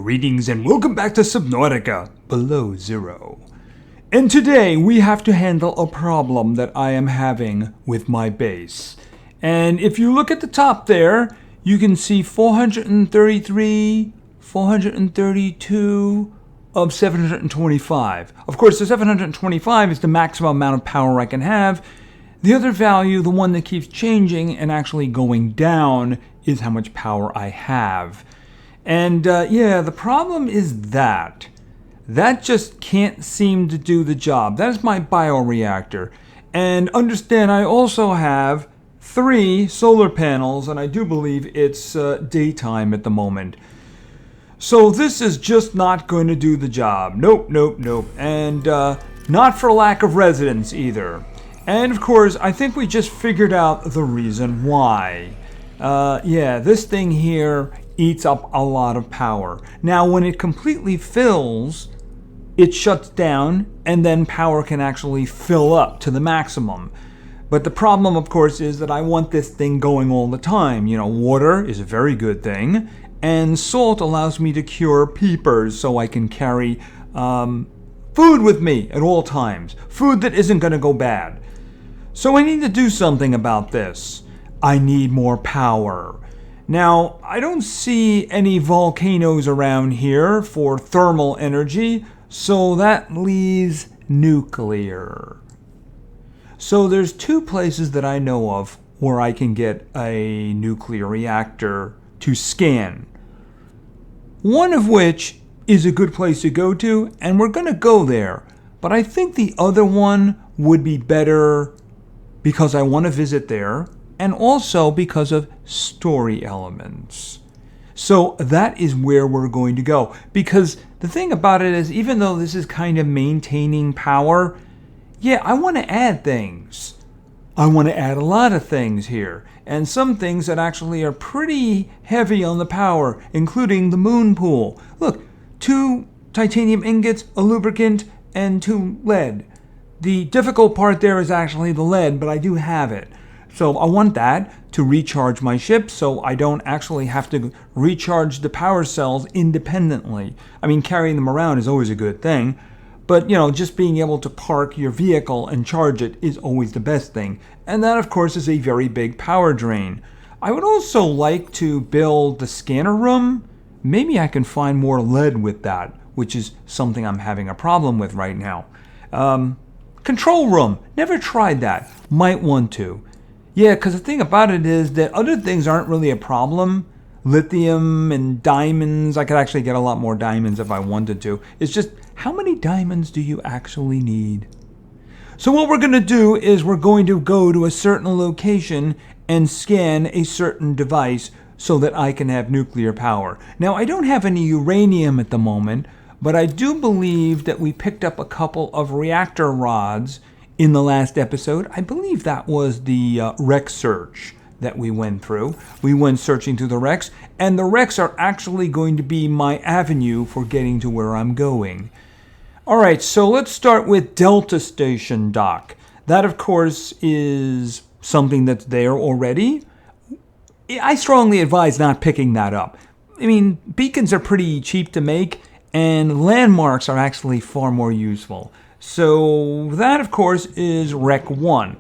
Greetings and welcome back to Subnautica, Below Zero. And today we have to handle a problem that I am having with my base. And if you look at the top there, you can see 433, 432 of 725. Of course, the 725 is the maximum amount of power I can have. The other value, the one that keeps changing and actually going down, is how much power I have. And the problem is that just can't seem to do the job. That is my bioreactor. And understand, I also have 3 solar panels, and I do believe it's daytime at the moment. So this is just not going to do the job. Nope. And not for lack of residents either. And of course, I think we just figured out the reason why. This thing here eats up a lot of power. Now, when it completely fills, it shuts down, and then power can actually fill up to the maximum. But the problem, of course, is that I want this thing going all the time. You know, water is a very good thing, and salt allows me to cure peepers, so I can carry food with me at all times. Food that isn't going to go bad. So I need to do something about this. I need more power. Now, I don't see any volcanoes around here for thermal energy, so that leaves nuclear. So there's 2 places that I know of where I can get a nuclear reactor to scan. One of which is a good place to go to, and we're going to go there. But I think the other one would be better because I want to visit there, and also because of story elements. So that is where we're going to go. Because the thing about it is, even though this is kind of maintaining power, I want to add things. I want to add a lot of things here. And some things that actually are pretty heavy on the power, including the moonpool. Look, 2 titanium ingots, a lubricant, and 2 lead. The difficult part there is actually the lead, but I do have it. So I want that to recharge my ship so I don't actually have to recharge the power cells independently. I mean, carrying them around is always a good thing, but just being able to park your vehicle and charge it is always the best thing. And that, of course, is a very big power drain. I would also like to build the scanner room. Maybe I can find more lead with that, which is something I'm having a problem with right now. Control room. Never tried that. Might want to. Yeah, because the thing about it is that other things aren't really a problem. Lithium and diamonds. I could actually get a lot more diamonds if I wanted to. It's just, how many diamonds do you actually need? So what we're going to do is we're going to go to a certain location and scan a certain device so that I can have nuclear power. Now, I don't have any uranium at the moment, but I do believe that we picked up a couple of reactor rods in the last episode. I believe that was the wreck search that we went through. We went searching through the wrecks, and the wrecks are actually going to be my avenue for getting to where I'm going. All right, so let's start with Delta Station Dock. That, of course, is something that's there already. I strongly advise not picking that up. I mean, beacons are pretty cheap to make, and landmarks are actually far more useful. So that, of course, is Rec 1.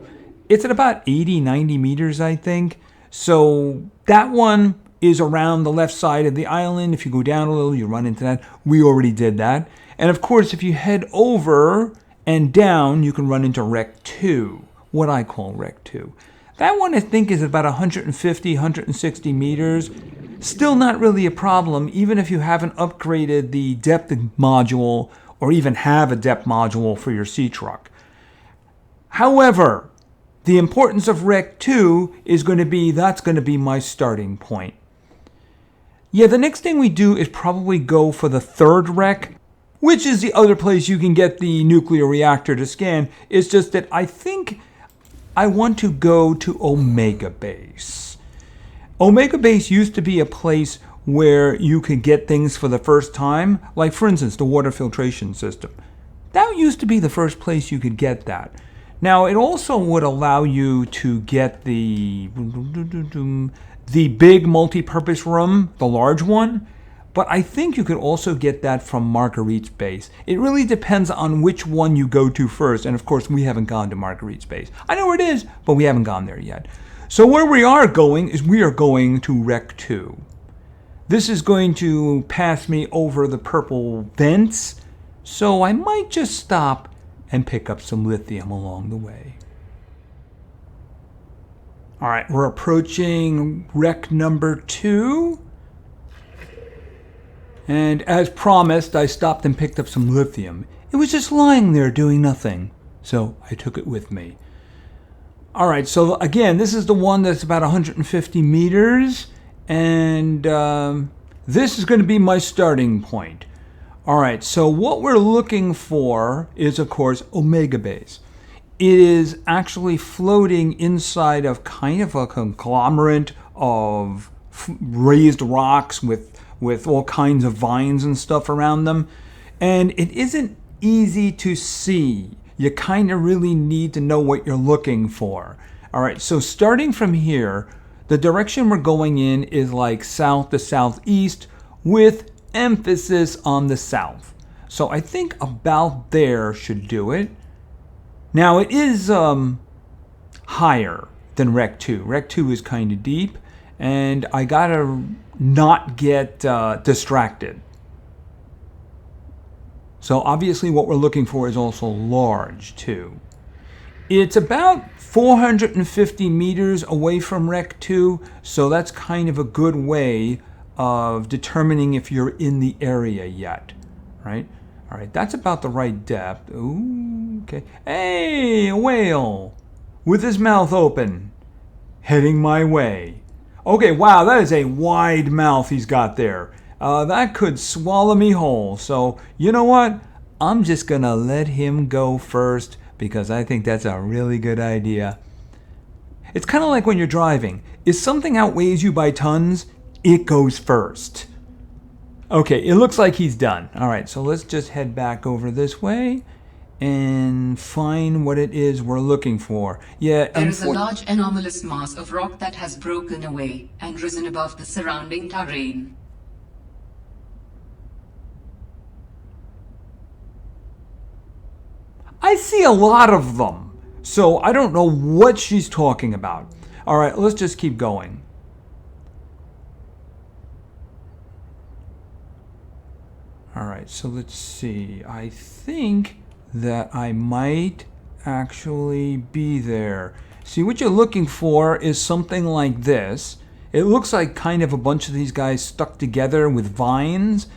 It's at about 80, 90 meters, I think. So that one is around the left side of the island. If you go down a little, you run into that. We already did that. And of course, if you head over and down, you can run into Rec 2, what I call Rec 2. That one, I think, is about 150, 160 meters. Still not really a problem, even if you haven't upgraded the depth module or even have a depth module for your sea truck. However, the importance of Rec 2 is going to be, that's going to be my starting point. The next thing we do is probably go for the 3rd Rec, which is the other place you can get the nuclear reactor to scan. It's just that I think I want to go to Omega Base. Omega Base used to be a place where you could get things for the first time, like, for instance, the water filtration system. That used to be the first place you could get that. Now, it also would allow you to get the big multi-purpose room, the large one, but I think you could also get that from Marguerite's base. It really depends on which one you go to first, and of course we haven't gone to Marguerite's base. I know where it is, but we haven't gone there yet. So where we are going is we are going to Rec 2. This is going to pass me over the purple vents, so I might just stop and pick up some lithium along the way. All right, we're approaching Rec number 2. And as promised, I stopped and picked up some lithium. It was just lying there doing nothing, so I took it with me. All right, so again, this is the one that's about 150 meters, and this is going to be my starting point. All right, so what we're looking for is, of course, Omega Base. It is actually floating inside of kind of a conglomerate of raised rocks with all kinds of vines and stuff around them. And it isn't easy to see. You kind of really need to know what you're looking for. All right, so starting from here, the direction we're going in is like south to southeast with emphasis on the south. So I think about there should do it. Now it is higher than Rec 2. Rec 2 is kind of deep, and I gotta not get distracted. So obviously what we're looking for is also large too. It's about 450 meters away from Rec 2, so that's kind of a good way of determining if you're in the area yet, right? All right, that's about the right depth. Ooh, okay. Hey, a whale with his mouth open, heading my way. Okay, wow, that is a wide mouth he's got there. That could swallow me whole. So, you know what? I'm just gonna let him go first because I think that's a really good idea. It's kind of like when you're driving. If something outweighs you by tons, it goes first. Okay, it looks like he's done. All right, so let's just head back over this way and find what it is we're looking for. Yeah, there is a large anomalous mass of rock that has broken away and risen above the surrounding terrain. I see a lot of them, so I don't know what she's talking about. All right, let's just keep going. All right, so let's see. I think that I might actually be there. See, what you're looking for is something like this. It looks like kind of a bunch of these guys stuck together with vines,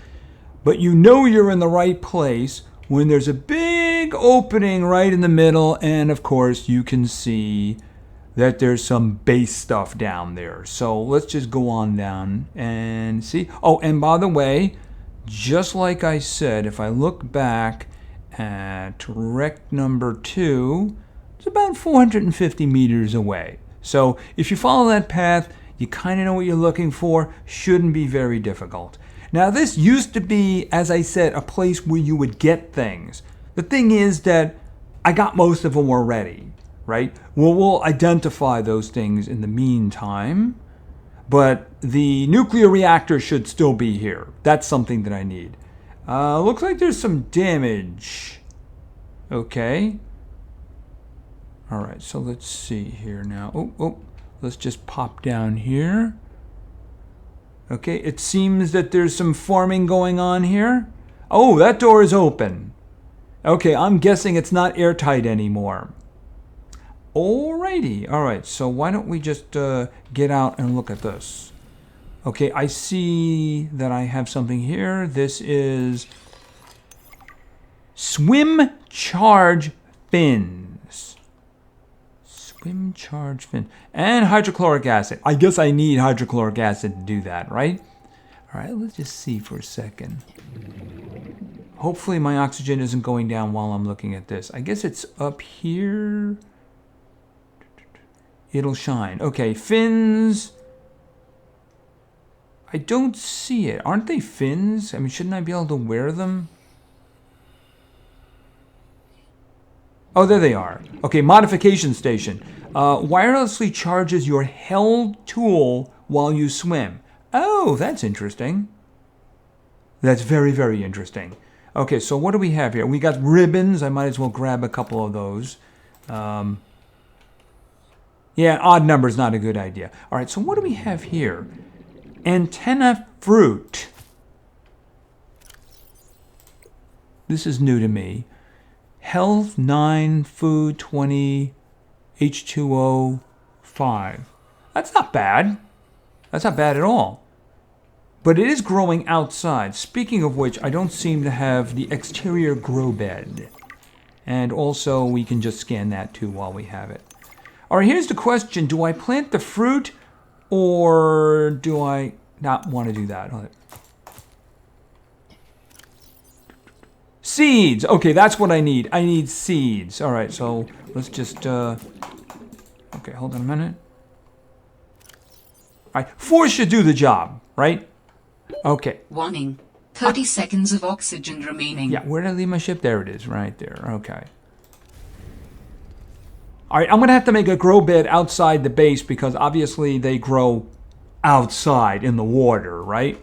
but you know you're in the right place when there's a big opening right in the middle, and of course you can see that there's some base stuff down there. So let's just go on down and see. Oh, and by the way, just like I said, if I look back at Rec number 2, it's about 450 meters away. So if you follow that path, you kind of know what you're looking for. Shouldn't be very difficult. Now this used to be, as I said, a place where you would get things. The thing is that I got most of them already, right? Well, we'll identify those things in the meantime. But the nuclear reactor should still be here. That's something that I need. Looks like there's some damage. Okay. All right, so let's see here now. Oh, let's just pop down here. Okay, it seems that there's some farming going on here. Oh, that door is open. Okay, I'm guessing it's not airtight anymore. Alrighty, all right, so why don't we just get out and look at this. Okay, I see that I have something here. This is swim charge fins. Swim charge fin. And hydrochloric acid. I guess I need hydrochloric acid to do that, right? All right, let's just see for a second. Hopefully my oxygen isn't going down while I'm looking at this. I guess it's up here. It'll shine. Okay, fins. I don't see it. Aren't they fins? I mean, shouldn't I be able to wear them? Oh, there they are. Okay, modification station. Wirelessly charges your held tool while you swim. Oh, that's interesting. That's very, very interesting. Okay, so what do we have here? We got ribbons. I might as well grab a couple of those. Yeah, odd number is not a good idea. All right, so what do we have here? Antenna fruit. This is new to me. Health 9, food 20, H2O 5. That's not bad. That's not bad at all. But it is growing outside. Speaking of which, I don't seem to have the exterior grow bed. And also, we can just scan that too while we have it. All right, here's the question. Do I plant the fruit or do I not want to do that? Seeds. Okay, that's what I need. I need seeds. All right, so let's just... Okay, hold on a minute. All right, 4 should do the job, right? Okay. Warning. 30 seconds of oxygen remaining. Yeah, where did I leave my ship? There it is, right there. Okay. All right, I'm going to have to make a grow bed outside the base because obviously they grow outside in the water, right?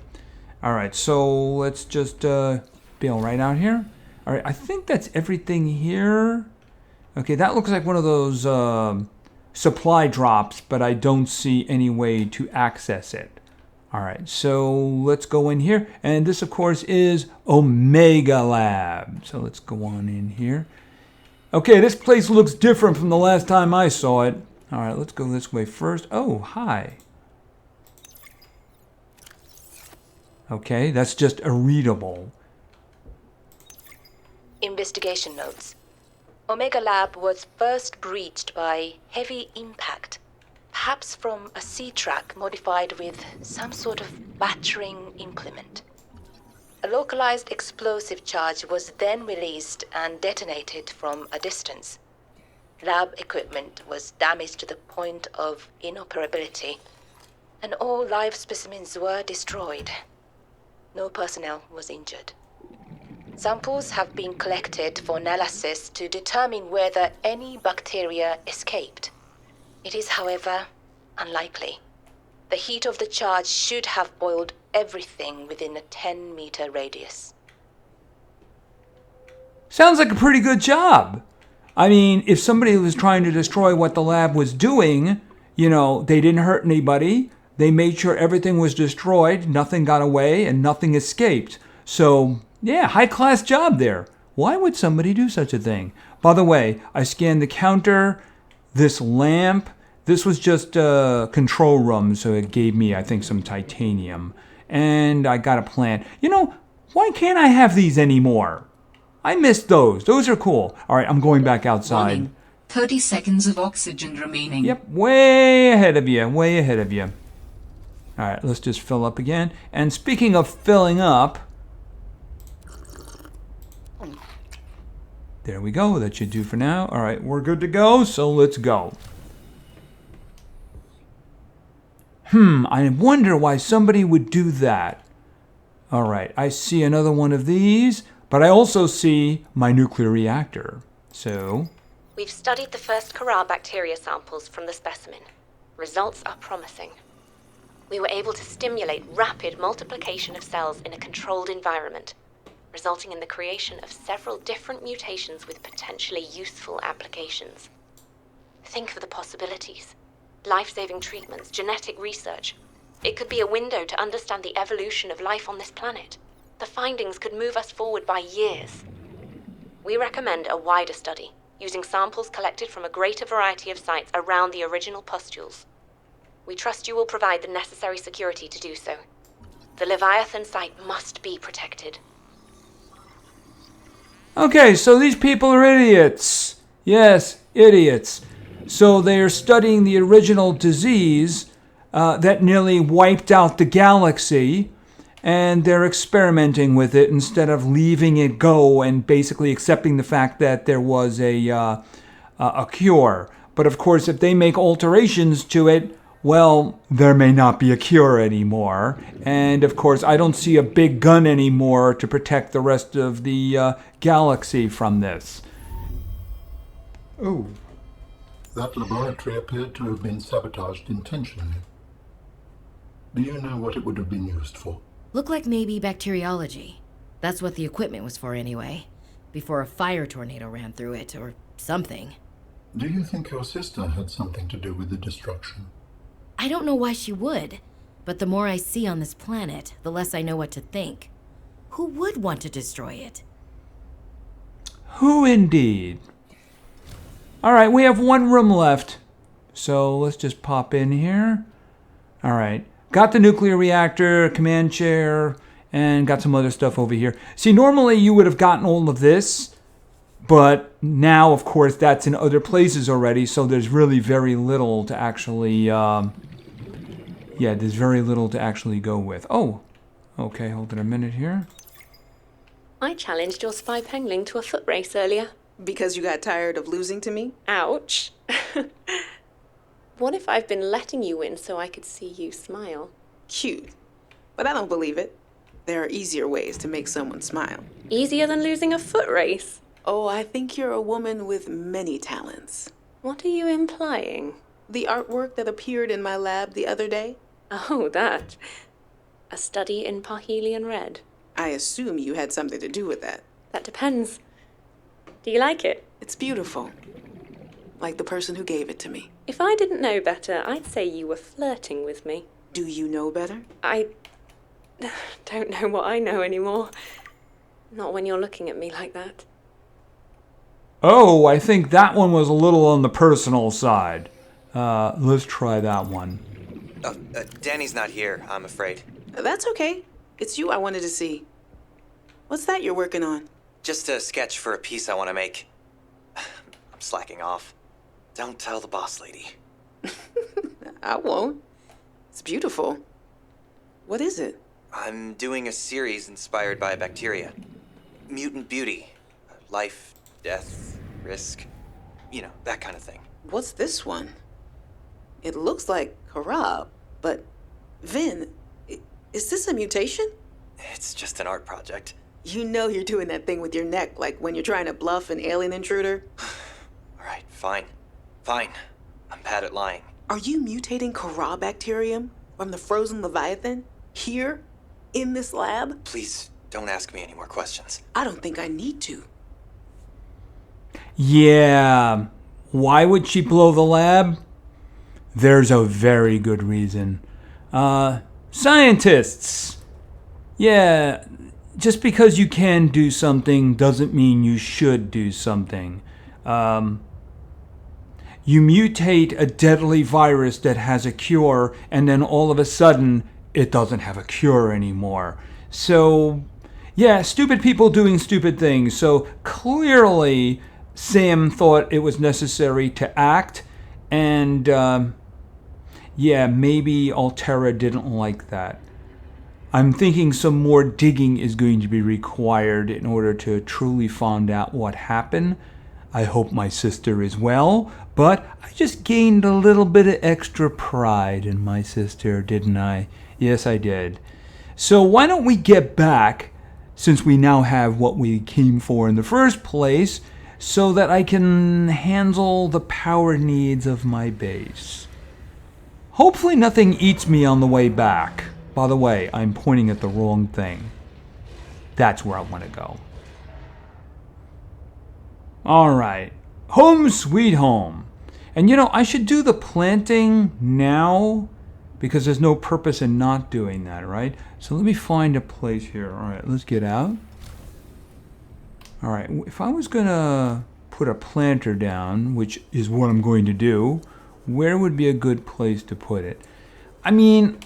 All right, so let's just bail right out here. All right, I think that's everything here. Okay, that looks like one of those supply drops, but I don't see any way to access it. All right, so let's go in here. And this, of course, is Omega Lab. So let's go on in here. Okay, this place looks different from the last time I saw it. All right, let's go this way first. Oh, hi. Okay, that's just a readable. Investigation notes. Omega Lab was first breached by heavy impact, perhaps from a sea track modified with some sort of battering implement. A localized explosive charge was then released and detonated from a distance. Lab equipment was damaged to the point of inoperability, and all live specimens were destroyed. No personnel was injured. Samples have been collected for analysis to determine whether any bacteria escaped. It is, however, unlikely. The heat of the charge should have boiled everything within a 10-meter radius. Sounds like a pretty good job. I mean, if somebody was trying to destroy what the lab was doing, you know, they didn't hurt anybody. They made sure everything was destroyed, nothing got away, and nothing escaped. So, yeah, high-class job there. Why would somebody do such a thing? By the way, I scanned the counter, this lamp. This was just a control room, so it gave me, I think, some titanium. And I got a plant. You know, why can't I have these anymore? I missed those. Those are cool. All right, I'm going back outside. Warning. 30 seconds of oxygen remaining. Yep, way ahead of you, way ahead of you. All right, let's just fill up again. And speaking of filling up, there we go. That should do for now. All right, we're good to go, so let's go. I wonder why somebody would do that. All right, I see another one of these, but I also see my nuclear reactor. So, we've studied the first Corral bacteria samples from the specimen. Results are promising. We were able to stimulate rapid multiplication of cells in a controlled environment, resulting in the creation of several different mutations with potentially useful applications. Think of the possibilities. Life-saving treatments, genetic research. It could be a window to understand the evolution of life on this planet. The findings could move us forward by years. We recommend a wider study, using samples collected from a greater variety of sites around the original pustules. We trust you will provide the necessary security to do so. The Leviathan site must be protected. okay, so these people are idiots. Yes, idiots. So they are studying the original disease that nearly wiped out the galaxy, and they're experimenting with it instead of leaving it go and basically accepting the fact that there was a cure. But of course, if they make alterations to it, well, there may not be a cure anymore. And of course, I don't see a big gun anymore to protect the rest of the galaxy from this. Oh. That laboratory appeared to have been sabotaged intentionally. Do you know what it would have been used for? Looked like maybe bacteriology. That's what the equipment was for anyway. Before a fire tornado ran through it, or something. Do you think your sister had something to do with the destruction? I don't know why she would, but the more I see on this planet, the less I know what to think. Who would want to destroy it? Who indeed? Alright, we have one room left. So let's just pop in here. Alright. Got the nuclear reactor, command chair, and got some other stuff over here. See, normally you would have gotten all of this, but now, of course, that's in other places already, so there's really very little to actually, there's very little to actually go with. Oh, okay, hold it a minute here. I challenged your spy pengling to a foot race earlier. Because you got tired of losing to me? Ouch. What if I've been letting you win so I could see you smile? Cute. But I don't believe it. There are easier ways to make someone smile. Easier than losing a foot race? Oh, I think you're a woman with many talents. What are you implying? The artwork that appeared in my lab the other day? Oh, that. A study in Parhelion Red. I assume you had something to do with that. That depends. Do you like it? It's beautiful. Like the person who gave it to me. If I didn't know better, I'd say you were flirting with me. Do you know better? I don't know what I know anymore. Not when you're looking at me like that. Oh, I think that one was a little on the personal side. Let's try that one. Danny's not here, I'm afraid. That's okay. It's you I wanted to see. What's that you're working on? Just a sketch for a piece I want to make. I'm slacking off. Don't tell the boss lady. I won't. It's beautiful. What is it? I'm doing a series inspired by bacteria. Mutant beauty. Life, death, risk. You know, that kind of thing. What's this one? It looks like Karab, but Vin, is this a mutation? It's just an art project. You know you're doing that thing with your neck, like when you're trying to bluff an alien intruder. Alright, fine. Fine. I'm bad at lying. Are you mutating Karab bacterium from the frozen Leviathan? Here? In this lab? Please, don't ask me any more questions. I don't think I need to. Yeah. Why would she blow the lab? There's a very good reason. Scientists. Yeah, just because you can do something doesn't mean you should do something. You mutate a deadly virus that has a cure, and then all of a sudden, it doesn't have a cure anymore. So, yeah, stupid people doing stupid things. So clearly, Sam thought it was necessary to act, and maybe Altera didn't like that. I'm thinking some more digging is going to be required in order to truly find out what happened. I hope my sister is well, but I just gained a little bit of extra pride in my sister, didn't I? Yes, I did. So why don't we get back, since we now have what we came for in the first place, so that I can handle the power needs of my base. Hopefully nothing eats me on the way back. By the way, I'm pointing at the wrong thing. That's where I want to go. Alright. Home sweet home. And I should do the planting now because there's no purpose in not doing that, right? So let me find a place here. Alright, let's get out. Alright, if I was going to put a planter down, which is what I'm going to do, where would be a good place to put it? I mean,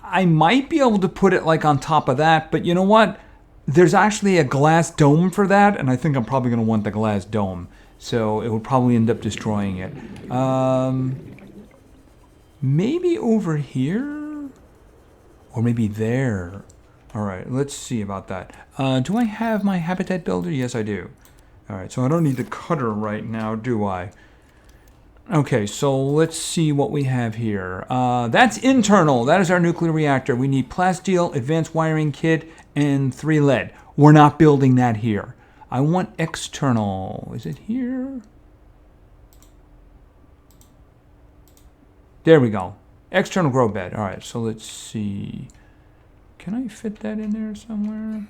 I might be able to put it like on top of that, but you know what? There's actually a glass dome for that, and I think I'm probably going to want the glass dome. So it would probably end up destroying it. Maybe over here? Or maybe there. Alright, let's see about that. Do I have my habitat builder? Yes, I do. Alright, so I don't need the cutter right now, do I? Okay, so let's see what we have here. That's internal. That is our nuclear reactor. We need plasteel, advanced wiring kit, and 3 lead. We're not building that here. I want external. Is it here? There we go. External grow bed. All right, so let's see. Can I fit that in there somewhere?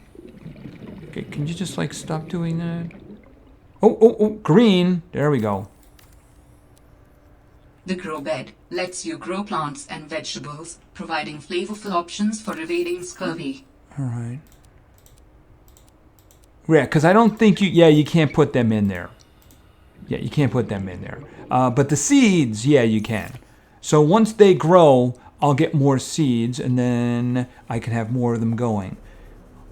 Okay, can you just like stop doing that? Oh, green. There we go. The grow bed lets you grow plants and vegetables, providing flavorful options for evading scurvy. All right. Yeah, because I don't think you can't put them in there. Yeah, you can't put them in there. But the seeds, yeah, you can. So once they grow, I'll get more seeds, and then I can have more of them going.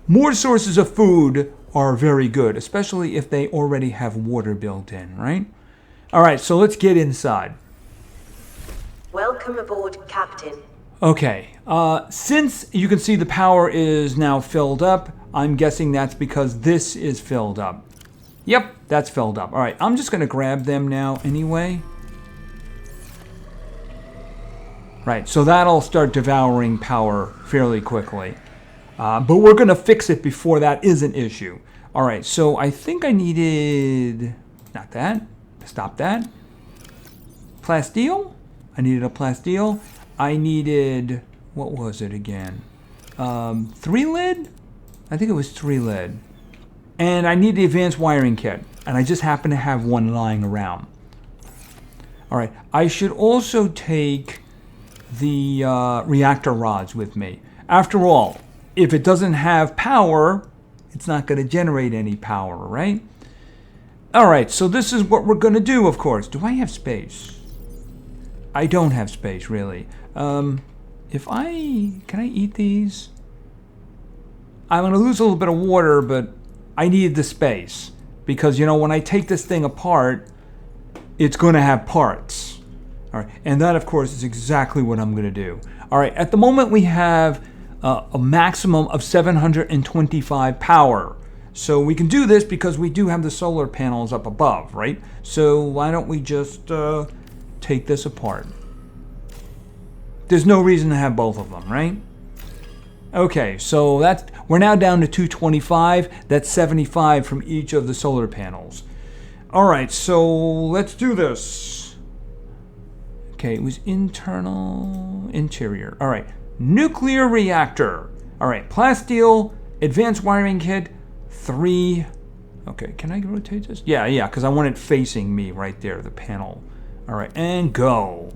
More sources of food are very good, especially if they already have water built in, right? All right, so let's get inside. Welcome aboard, Captain. Okay, since you can see the power is now filled up, I'm guessing that's because this is filled up. Yep, that's filled up. All right, I'm just going to grab them now anyway. Right, so that'll start devouring power fairly quickly. But we're going to fix it before that is an issue. All right, so I think I needed... Not that. Stop that. Plasteel? I needed a plasteel. I needed... What was it again? 3 lead? I think it was 3 lead. And I need the advanced wiring kit. And I just happen to have one lying around. All right, I should also take the reactor rods with me. After all, if it doesn't have power, it's not going to generate any power, right? All right, so this is what we're going to do, of course. Do I have space? I don't have space, really. Can I eat these? I'm going to lose a little bit of water, but I need the space. Because, when I take this thing apart, it's going to have parts. All right, and that, of course, is exactly what I'm going to do. All right, at the moment we have a maximum of 725 power. So we can do this because we do have the solar panels up above, right? So why don't we just take this apart? There's no reason to have both of them, right? Okay, so we're now down to 225. That's 75 from each of the solar panels. All right, so let's do this. Okay, it was interior. All right, nuclear reactor. All right, plasteel, advanced wiring kit, 3. Okay, can I rotate this? Yeah, because I want it facing me right there, the panel. All right, and go.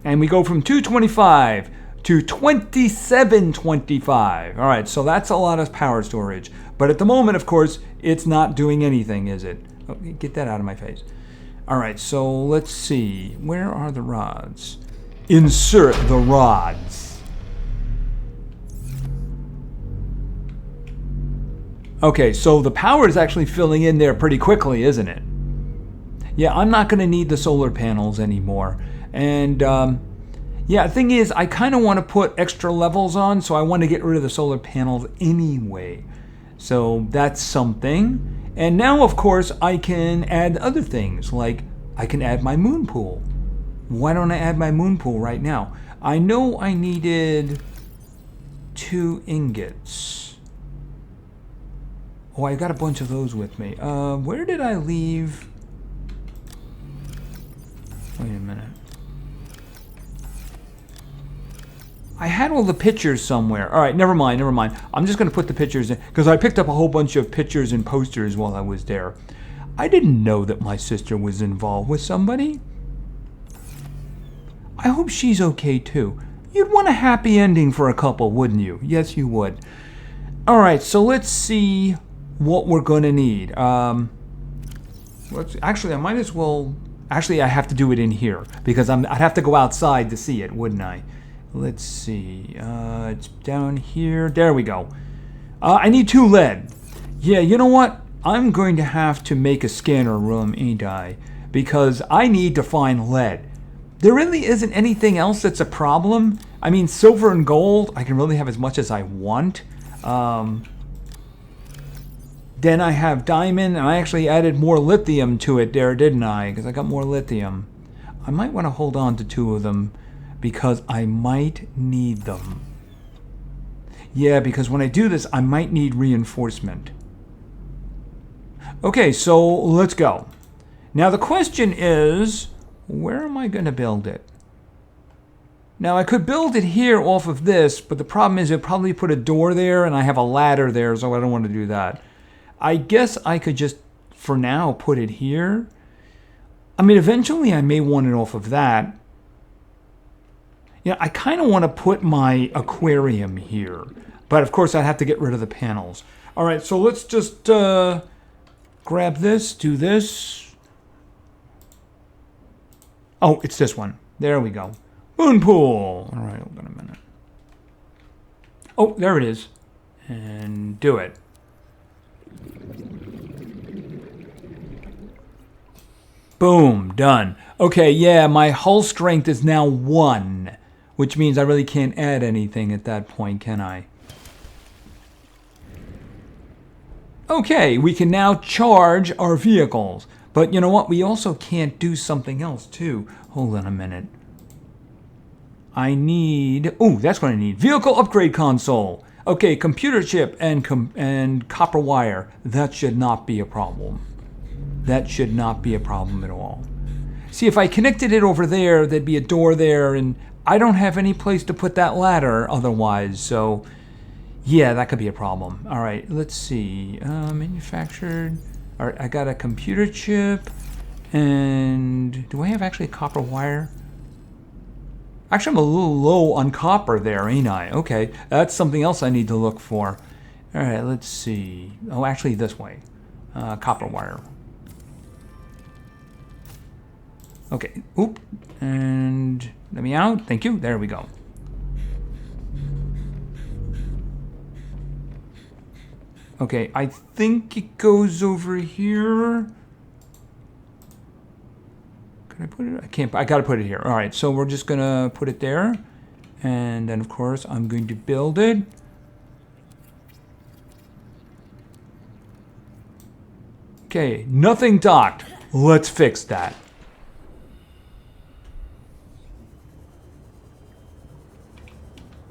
And we go from 225 to 2725. All right, so that's a lot of power storage. But at the moment, of course, it's not doing anything, is it? Oh, get that out of my face. All right, so let's see. Where are the rods? Insert the rods. Okay, so the power is actually filling in there pretty quickly, isn't it? Yeah, I'm not going to need the solar panels anymore. And, the thing is, I kind of want to put extra levels on, so I want to get rid of the solar panels anyway. So that's something. And now, of course, I can add other things, like I can add my moonpool. Why don't I add my moonpool right now? I know I needed 2 ingots. Oh, I got a bunch of those with me. Where did I leave? Wait a minute. I had all the pictures somewhere. All right, never mind. I'm just going to put the pictures in, because I picked up a whole bunch of pictures and posters while I was there. I didn't know that my sister was involved with somebody. I hope she's okay, too. You'd want a happy ending for a couple, wouldn't you? Yes, you would. All right, so let's see what we're going to need. Actually, I might as well... Actually, I have to do it in here, because I'd have to go outside to see it, wouldn't I? Let's see. It's down here. There we go. I need 2 lead. Yeah, you know what? I'm going to have to make a scanner room, ain't I? Because I need to find lead. There really isn't anything else that's a problem. I mean, silver and gold, I can really have as much as I want. Then I have diamond, and I actually added more lithium to it there, didn't I? Because I got more lithium. I might want to hold on to 2 of them, because I might need them. Yeah, because when I do this, I might need reinforcement. Okay, so let's go. Now the question is, where am I going to build it? Now I could build it here off of this, but the problem is it'd probably put a door there and I have a ladder there, so I don't want to do that. I guess I could just, for now, put it here. I mean, eventually I may want it off of that. I kind of want to put my aquarium here. But of course I'd have to get rid of the panels. All right, so let's just grab this, do this. Oh, it's this one. There we go. Moonpool. All right, hold on a minute. Oh, there it is. And do it. Boom, done. Okay, yeah, my hull strength is now 1, which means I really can't add anything at that point, can I? Okay, we can now charge our vehicles. But you know what? We also can't do something else, too. Hold on a minute. I need... Oh, that's what I need. Vehicle upgrade console. Okay, computer chip and copper wire. That should not be a problem. That should not be a problem at all. See, if I connected it over there, there'd be a door there, and I don't have any place to put that ladder otherwise, so... Yeah, that could be a problem. All right, let's see. Manufactured. All right, I got a computer chip. And do I have actually copper wire? Actually, I'm a little low on copper there, ain't I? Okay, that's something else I need to look for. All right, let's see. Oh, actually, this way. Copper wire. Okay, oop. And let me out. Thank you. There we go. Okay, I think it goes over here. Can I put it? I can't. I gotta put it here. All right, so we're just gonna put it there. And then, of course, I'm going to build it. Okay, nothing docked. Let's fix that.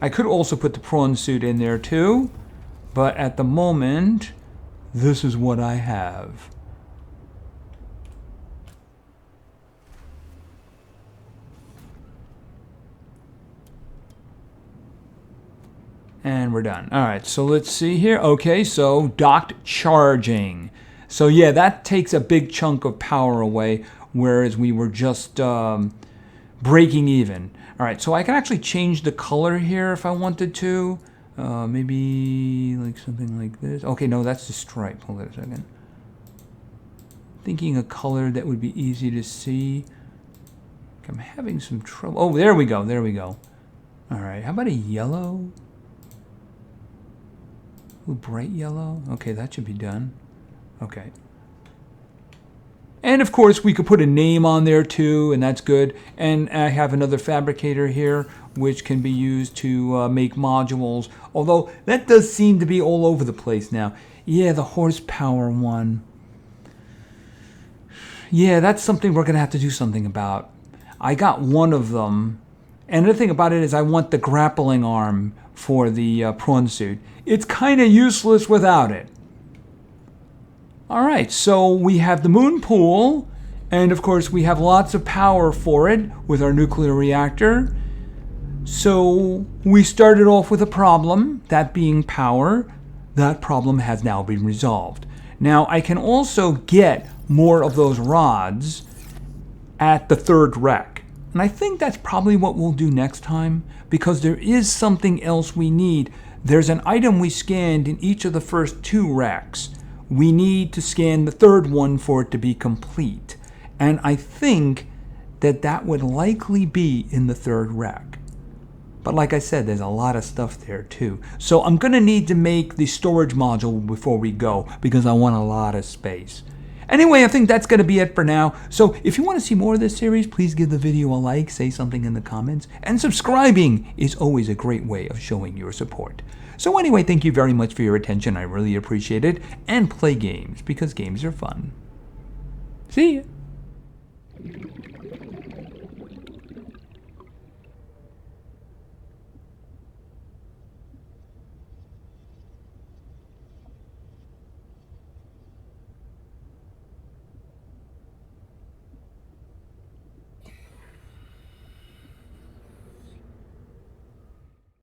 I could also put the prawn suit in there, too. But at the moment, this is what I have. And we're done. All right, so let's see here. Okay, so docked charging. So yeah, that takes a big chunk of power away, whereas we were just breaking even. All right, so I can actually change the color here if I wanted to. Maybe like something like this. Okay, no, that's the stripe. Hold on a second. Thinking a color that would be easy to see. I'm having some trouble. Oh, there we go. There we go. All right, how about a yellow? Ooh, bright yellow. Okay, that should be done. Okay. And of course, we could put a name on there too, and that's good. And I have another fabricator here, which can be used to make modules. Although, that does seem to be all over the place now. Yeah, the horsepower one. Yeah, that's something we're going to have to do something about. I got one of them. And the thing about it is I want the grappling arm for the prawn suit. It's kind of useless without it. All right, so we have the moonpool, and of course we have lots of power for it with our nuclear reactor. So we started off with a problem, that being power. That problem has now been resolved. Now I can also get more of those rods at the third wreck. And I think that's probably what we'll do next time, because there is something else we need. There's an item we scanned in each of the first 2 wrecks. We need to scan the third one for it to be complete. And I think that that would likely be in the third wreck. But like I said, there's a lot of stuff there too. So I'm going to need to make the storage module before we go, because I want a lot of space. Anyway, I think that's going to be it for now. So if you want to see more of this series, please give the video a like, say something in the comments, and subscribing is always a great way of showing your support. So anyway, thank you very much for your attention. I really appreciate it. And play games, because games are fun. See ya.